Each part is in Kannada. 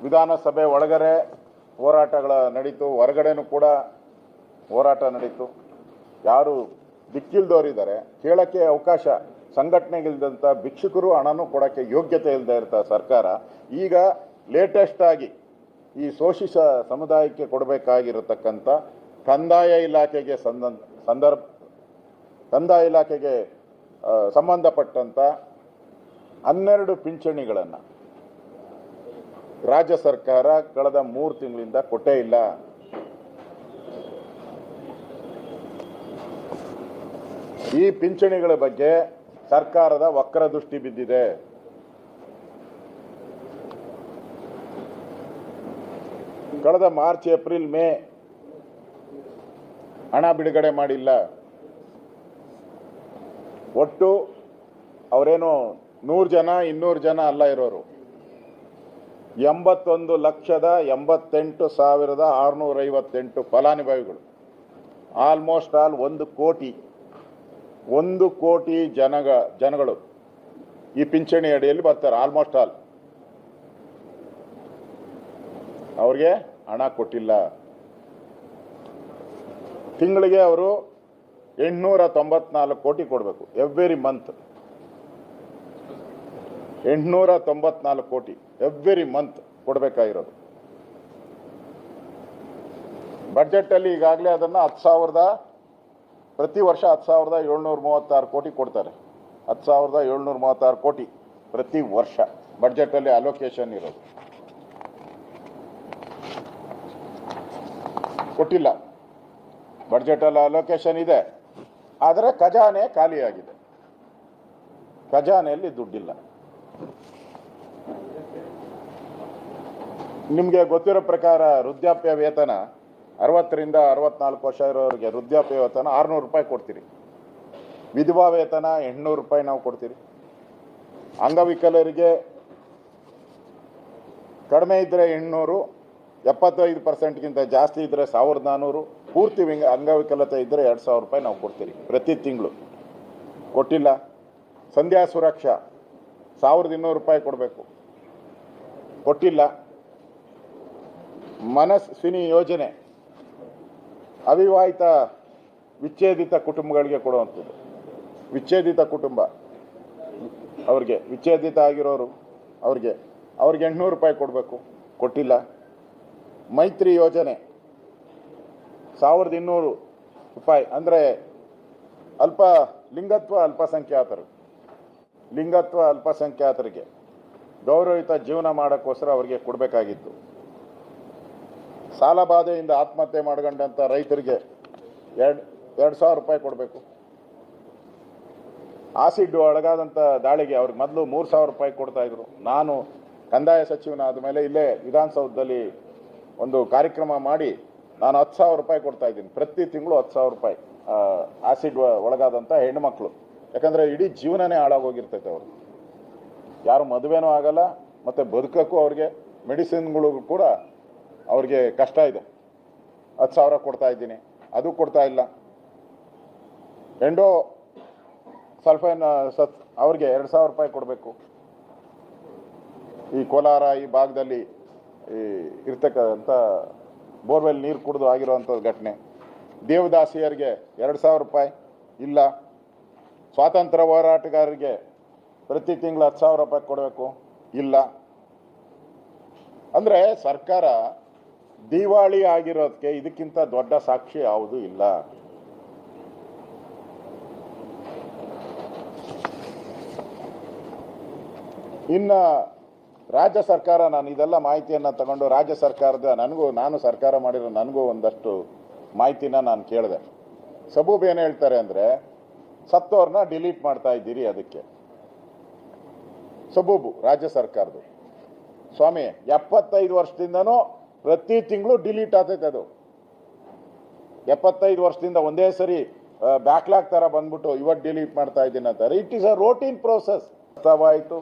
ವಿಧಾನಸಭೆ ಒಳಗಡೆ ಹೋರಾಟಗಳ ನಡೀತು, ಹೊರಗಡೆನೂ ಕೂಡ ಹೋರಾಟ ನಡೀತು. ಯಾರು ದಿಕ್ಕಿಲ್ದವರಿದ್ದಾರೆ ಕೇಳಕ್ಕೆ ಅವಕಾಶ, ಸಂಘಟನೆಗಿಲ್ದಂಥ ಭಿಕ್ಷುಕರು ಹಣನೂ ಕೊಡೋಕ್ಕೆ ಯೋಗ್ಯತೆ ಇಲ್ಲದೆ ಇರ್ತ ಸರ್ಕಾರ ಈಗ ಲೇಟೆಸ್ಟ್ ಆಗಿ ಈ ಶೋಷಿತ ಸಮುದಾಯಕ್ಕೆ ಕೊಡಬೇಕಾಗಿರತಕ್ಕಂಥ ಕಂದಾಯ ಇಲಾಖೆಗೆ ಕಂದಾಯ ಇಲಾಖೆಗೆ ಸಂಬಂಧಪಟ್ಟಂಥ 12 ಪಿಂಚಣಿಗಳನ್ನು ರಾಜ್ಯ ಸರ್ಕಾರ ಕಳೆದ 3 ತಿಂಗಳಿಂದ ಕೊಟ್ಟೇ ಇಲ್ಲ. ಈ ಪಿಂಚಣಿಗಳ ಬಗ್ಗೆ ಸರ್ಕಾರದ ವಕ್ರ ದೃಷ್ಟಿ ಬಿದ್ದಿದೆ. ಕಳೆದ ಮಾರ್ಚ್, ಏಪ್ರಿಲ್, ಮೇ ಹಣ ಬಿಡುಗಡೆ ಮಾಡಿಲ್ಲ. ಒಟ್ಟು ಅವರೇನು 100 ಜನ 200 ಜನ ಅಲ್ಲ ಇರೋರು, 81,88,658 ಫಲಾನುಭವಿಗಳು, ಆಲ್ಮೋಸ್ಟ್ ಆಲ್ 1 ಕೋಟಿ ಜನಗಳು ಈ ಪಿಂಚಣಿ ಅಡಿಯಲ್ಲಿ ಬರ್ತಾರೆ. ಆಲ್ಮೋಸ್ಟ್ ಆಲ್ ಅವ್ರಿಗೆ ಹಣ ಕೊಟ್ಟಿಲ್ಲ. ತಿಂಗಳಿಗೆ ಅವರು 894 ಕೋಟಿ ಕೊಡಬೇಕು ಎವ್ರಿ ಮಂತ್. 894 ಕೋಟಿ ಎವ್ರಿ ಮಂತ್ ಕೊಡಬೇಕಾಗಿರೋದು. ಬಜೆಟಲ್ಲಿ ಈಗಾಗಲೇ ಅದನ್ನು 10,000 ಪ್ರತಿ ವರ್ಷ 10,736 ಕೋಟಿ ಕೊಡ್ತಾರೆ. 10,736 ಕೋಟಿ ಪ್ರತಿ ವರ್ಷ ಬಜೆಟಲ್ಲಿ ಅಲೋಕೇಶನ್ ಇರೋದು. ಕೊಟ್ಟಿಲ್ಲ. ಬಜೆಟಲ್ಲಿ ಅಲೋಕೇಶನ್ ಇದೆ, ಆದರೆ ಖಜಾನೆ ಖಾಲಿಯಾಗಿದೆ. ಖಜಾನೆಯಲ್ಲಿ ದುಡ್ಡಿಲ್ಲ. ನಿಮಗೆ ಗೊತ್ತಿರೋ ಪ್ರಕಾರ ವೃದ್ಧಾಪ್ಯ ವೇತನ 60ರಿಂದ 64 ವರ್ಷ ಇರೋರಿಗೆ ವೃದ್ಧಾಪ್ಯ ವೇತನ 600 ರೂಪಾಯಿ ಕೊಡ್ತೀರಿ. ವಿಧವಾ ವೇತನ 800 ರೂಪಾಯಿ ನಾವು ಕೊಡ್ತೀರಿ. ಅಂಗವಿಕಲರಿಗೆ ಕಡಿಮೆ ಇದ್ದರೆ 800, 75% ಜಾಸ್ತಿ ಇದ್ದರೆ 1,400, ಪೂರ್ತಿ ಅಂಗವಿಕಲತೆ ಇದ್ದರೆ 2,000 ರೂಪಾಯಿ ನಾವು ಕೊಡ್ತೀರಿ ಪ್ರತಿ ತಿಂಗಳು. ಕೊಟ್ಟಿಲ್ಲ. ಸಂಧ್ಯಾ ಸುರಕ್ಷಾ 1,200 ರೂಪಾಯಿ ಕೊಡಬೇಕು, ಕೊಟ್ಟಿಲ್ಲ. ಮನಸ್ವಿನಿ ಯೋಜನೆ ಅವಿವಾಹಿತ ವಿಚ್ಛೇದಿತ ಕುಟುಂಬಗಳಿಗೆ ಕೊಡುವಂಥದ್ದು. ವಿಚ್ಛೇದಿತ ಕುಟುಂಬ ಅವ್ರಿಗೆ, ವಿಚ್ಛೇದಿತ ಆಗಿರೋರು ಅವ್ರಿಗೆ 800 ರೂಪಾಯಿ ಕೊಡಬೇಕು, ಕೊಟ್ಟಿಲ್ಲ. ಮೈತ್ರಿ ಯೋಜನೆ 1,200 ರೂಪಾಯಿ, ಅಂದರೆ ಲಿಂಗತ್ವ ಅಲ್ಪಸಂಖ್ಯಾತರಿಗೆ ಗೌರವಯುತ ಜೀವನ ಮಾಡೋಕ್ಕೋಸ್ಕರ ಅವರಿಗೆ ಕೊಡಬೇಕಾಗಿತ್ತು. ಸಾಲಬಾಧೆಯಿಂದ ಆತ್ಮಹತ್ಯೆ ಮಾಡ್ಕೊಂಡಂಥ ರೈತರಿಗೆ 2,000 ರೂಪಾಯಿ ಕೊಡಬೇಕು. ಆಸಿಡ್ ಒಳಗಾದಂಥ ದಾಳಿಗೆ ಅವ್ರಿಗೆ ಮೊದಲು 3,000 ರೂಪಾಯಿ ಕೊಡ್ತಾಯಿದ್ರು. ನಾನು ಕಂದಾಯ ಸಚಿವನಾದ ಮೇಲೆ ಇಲ್ಲೇ ವಿಧಾನಸೌಧದಲ್ಲಿ ಒಂದು ಕಾರ್ಯಕ್ರಮ ಮಾಡಿ ನಾನು 10,000 ರೂಪಾಯಿ ಕೊಡ್ತಾ ಇದ್ದೀನಿ. ಪ್ರತಿ ತಿಂಗಳು 10,000 ರೂಪಾಯಿ ಆಸಿಡ್ ಒಳಗಾದಂಥ ಹೆಣ್ಣುಮಕ್ಕಳು. ಯಾಕಂದರೆ ಇಡೀ ಜೀವನನೇ ಹಾಳಾಗೋಗಿರ್ತೈತೆ. ಅವರು ಯಾರು ಮದುವೆನೂ ಆಗಲ್ಲ, ಮತ್ತು ಬದುಕೋಕ್ಕೂ ಅವ್ರಿಗೆ ಮೆಡಿಸಿನ್ಗಳು ಕೂಡ ಅವ್ರಿಗೆ ಕಷ್ಟ ಇದೆ. 10,000 ಕೊಡ್ತಾ ಇದ್ದೀನಿ, ಅದು ಕೊಡ್ತಾ ಇಲ್ಲ. ಎಂಡೋಸಲ್ಫೈನ್ ಅವ್ರಿಗೆ 2,000 ರೂಪಾಯಿ ಕೊಡಬೇಕು. ಈ ಕೋಲಾರ ಈ ಭಾಗದಲ್ಲಿ ಇರ್ತಕ್ಕಂಥ ಬೋರ್ವೆಲ್ ನೀರು ಕುಡಿದು ಆಗಿರೋವಂಥ ಘಟನೆ. ದೇವದಾಸಿಯರಿಗೆ 2,000 ರೂಪಾಯಿ ಇಲ್ಲ. ಸ್ವಾತಂತ್ರ್ಯ ಹೋರಾಟಗಾರರಿಗೆ ಪ್ರತಿ ತಿಂಗಳು 10,000 ರೂಪಾಯಿ ಕೊಡಬೇಕು, ಇಲ್ಲ. ಅಂದರೆ ಸರ್ಕಾರ ದಿವಾಳಿ ಆಗಿರೋದಕ್ಕೆ ಇದಕ್ಕಿಂತ ದೊಡ್ಡ ಸಾಕ್ಷಿ ಯಾವುದೂ ಇಲ್ಲ. ಇನ್ನು ರಾಜ್ಯ ಸರ್ಕಾರ, ನಾನು ಇದೆಲ್ಲ ಮಾಹಿತಿಯನ್ನು ತಗೊಂಡು ರಾಜ್ಯ ಸರ್ಕಾರದ ನಾನು ಸರ್ಕಾರ ಮಾಡಿರೋ ನನಗೂ ಒಂದಷ್ಟು ಮಾಹಿತಿನ ನಾನು ಕೇಳಿದೆ. ಸಬೂಬ್ ಏನು ಹೇಳ್ತಾರೆ ಅಂದರೆ, ಸತ್ತೋರ್ನ ಡಿಲೀಟ್ ಮಾಡ್ತಾ ಇದ್ದೀರಿ. ಅದಕ್ಕೆ ಸಬೂಬು ರಾಜ್ಯ ಸರ್ಕಾರದ್ದು. ಸ್ವಾಮಿ, 75 ವರ್ಷದಿಂದನೂ ಪ್ರತಿ ತಿಂಗಳು ಡಿಲೀಟ್ ಆಗ್ತೈತೆ. ಅದು 75 ವರ್ಷದಿಂದ ಒಂದೇ ಸರಿ ಬ್ಯಾಕ್ಲಾಗ್ ಥರ ಬಂದ್ಬಿಟ್ಟು ಇವತ್ತು ಡಿಲೀಟ್ ಮಾಡ್ತಾ ಇದ್ದೀನಿ ಅಂತಾರೆ. It is a routine process. ಆಯಿತು,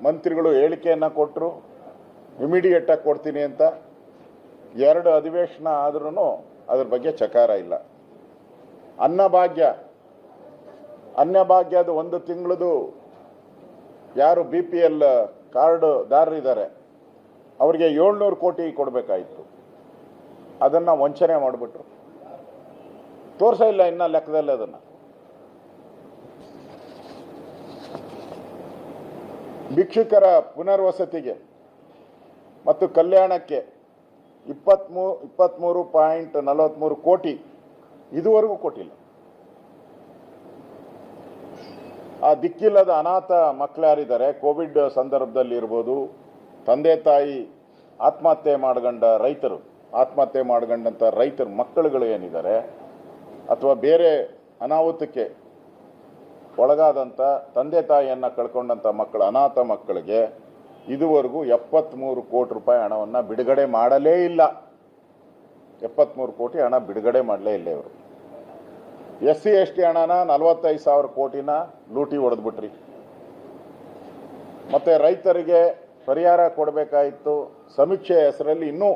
ಮಂತ್ರಿಗಳು ಹೇಳಿಕೆಯನ್ನು ಕೊಟ್ಟರು, ಇಮಿಡಿಯೇಟಾಗಿ ಕೊಡ್ತೀನಿ ಅಂತ. 2 ಅಧಿವೇಶನ ಆದ್ರೂ ಅದ್ರ ಬಗ್ಗೆ ಚಕಾರ ಇಲ್ಲ. ಅನ್ನಭಾಗ್ಯದ 1 ತಿಂಗಳದು ಯಾರು BPL ಕಾರ್ಡ್ ದಾರರಿದ್ದಾರೆ ಅವರಿಗೆ 700 ಕೋಟಿ ಕೊಡಬೇಕಾಯಿತು, ಅದನ್ನು ವಂಚನೆ ಮಾಡಿಬಿಟ್ರು. ತೋರಿಸ ಇಲ್ಲ ಇನ್ನ ಲೆಕ್ಕದಲ್ಲಿ ಅದನ್ನು. ಭಿಕ್ಷುಕರ ಪುನರ್ವಸತಿಗೆ ಮತ್ತು ಕಲ್ಯಾಣಕ್ಕೆ 23.43 ಕೋಟಿ ಇದುವರೆಗೂ ಕೊಟ್ಟಿಲ್ಲ. ಆ ದಿಕ್ಕಿಲ್ಲದ ಅನಾಥ ಮಕ್ಕಳ್ಯಾರಿದ್ದಾರೆ, ಕೋವಿಡ್ ಸಂದರ್ಭದಲ್ಲಿ ಇರ್ಬೋದು, ತಂದೆ ತಾಯಿ ಆತ್ಮಹತ್ಯೆ ಮಾಡ್ಕೊಂಡಂಥ ರೈತರ ಮಕ್ಕಳುಗಳು ಏನಿದ್ದಾರೆ, ಅಥವಾ ಬೇರೆ ಅನಾಹುತಕ್ಕೆ ಒಳಗಾದಂಥ ತಂದೆ ತಾಯಿಯನ್ನು ಕಳ್ಕೊಂಡಂಥ ಮಕ್ಕಳು, ಅನಾಥ ಮಕ್ಕಳಿಗೆ ಇದುವರೆಗೂ 73 ಕೋಟಿ ರೂಪಾಯಿ ಹಣವನ್ನು ಬಿಡುಗಡೆ ಮಾಡಲೇ ಇಲ್ಲ. 73 ಕೋಟಿ ಹಣ ಬಿಡುಗಡೆ ಮಾಡಲೇ ಇಲ್ಲ ಇವರು. SC ST ಹಣನ 45,000 ಕೋಟಿನ ಲೂಟಿ ಹೊಡೆದ್ಬಿಟ್ರಿ. ಮತ್ತೆ ರೈತರಿಗೆ ಪರಿಹಾರ ಕೊಡಬೇಕಾಯಿತು, ಸಮೀಕ್ಷೆ ಹೆಸರಲ್ಲಿ ಇನ್ನೂ